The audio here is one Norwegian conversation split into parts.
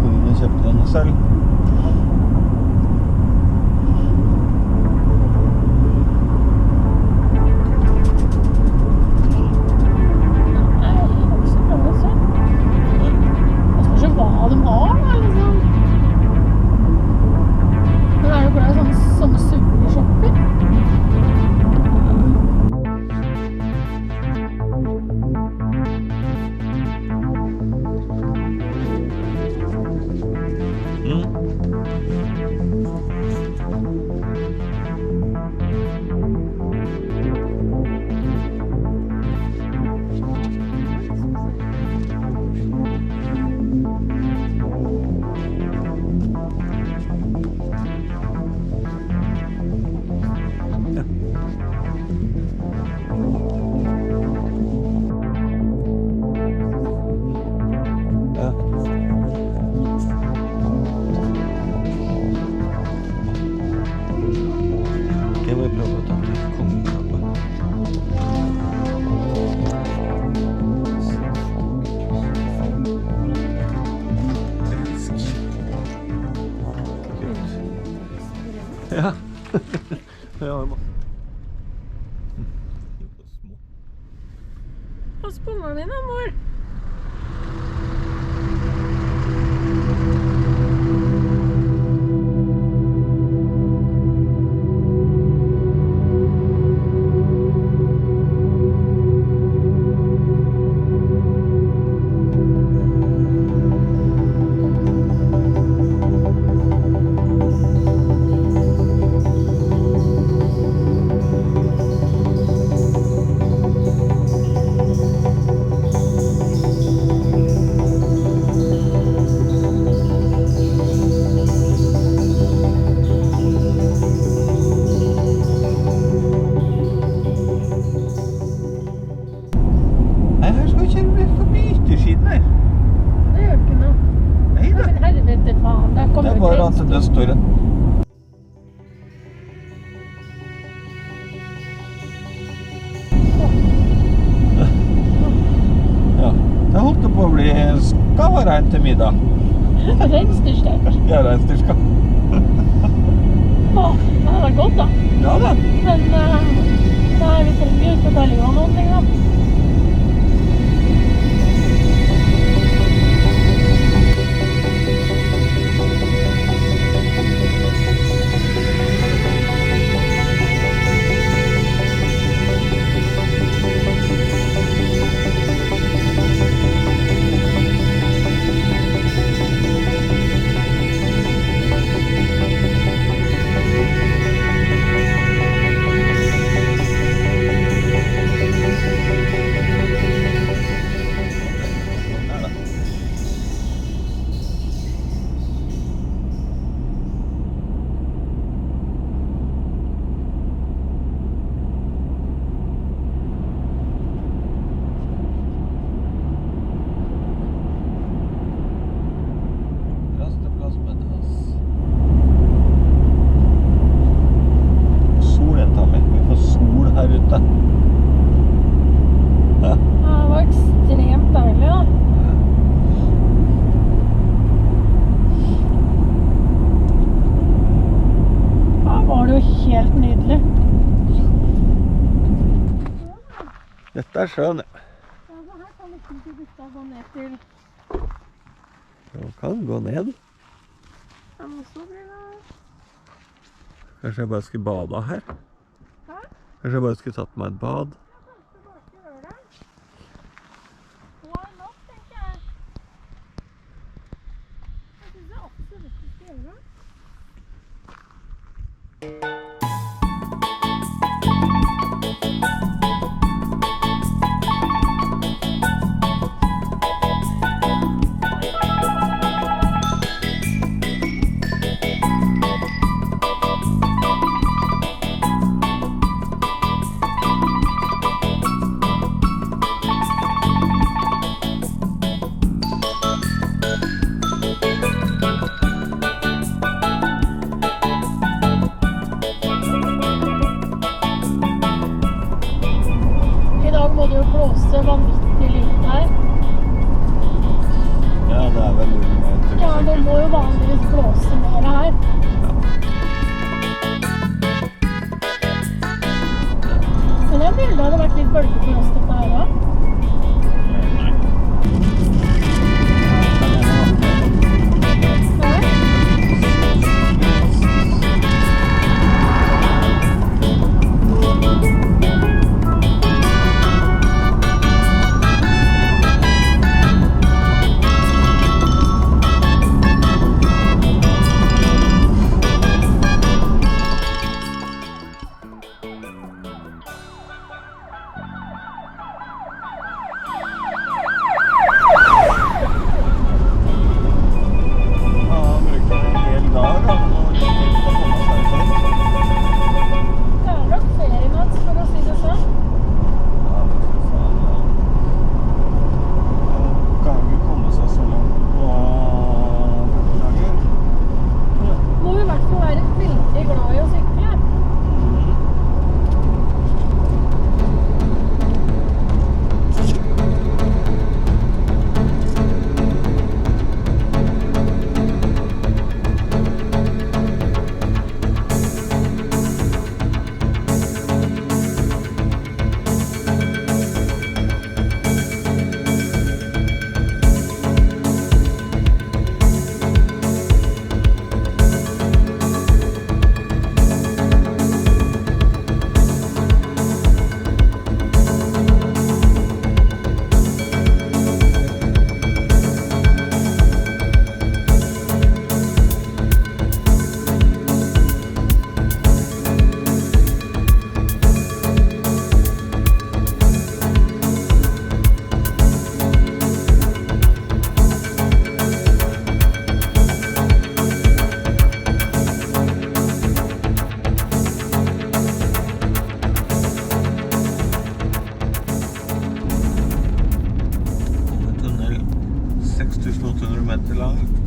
skolen og kjøpte denne selv. Ja. Ja, pass på ungene dine, mor. Det er bare at det står en Ja, det holdt på å bli skavarein til middag. Reinsdyrstekt. Ja, reinsdyrska. Å, det var godt da. Ja da. Men nei, vi trenger jo ikke veldig av noen ting da. Dette er sjøen, ja. Ja, så her kan liksom ikke gutta gå ned til... Du kan gå ned. Ja, men så blir det... Kanskje jeg bare skulle bade her? Hæ? Kanskje jeg bare skulle tatt meg et bad? Ja, kanskje du bare skal gjøre det. Why not, tenker jeg. Jeg synes det er absolutt du skal gjøre det.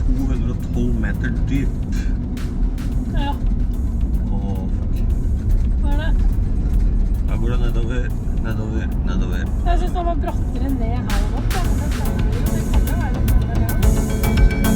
212 meter dyp. Ja, Åh, fuck. hva er det? Her går det nedover, nedover, nedover. Jeg synes det var brattere ned her og opp. Men det stemmer jo, det kan jo være litt mer det.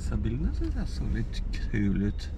Disse bildene synes jeg så litt kul ut.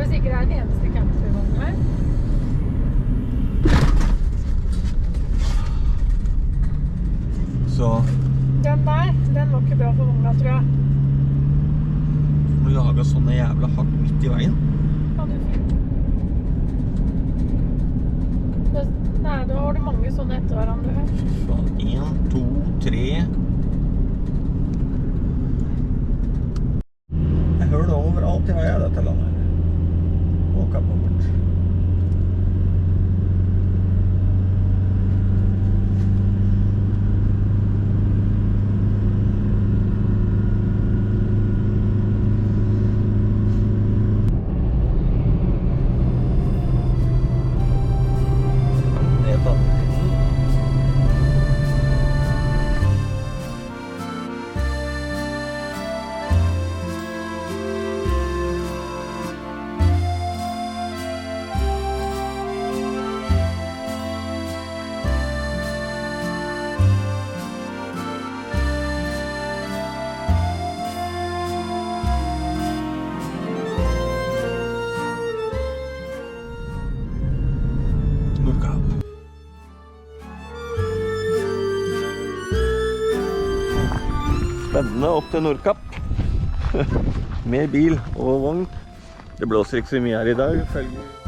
hvis ikke det er den eneste campingvognen her. Så Den der, den var ikke bra for vogna, tror jeg. må lage sånne jævla hakk midt i veien. Ja, det er fint. Nei, da har du mange sånne etter hverandre her. Sånn, 1, 2, 3. Jeg hører det overalt i veien, dette landet her. Nordkapp og bort. Nordkapp. Spennende opp til Nordkapp. Med bil og vogn. Det blåser ikke så mye her i dag, følger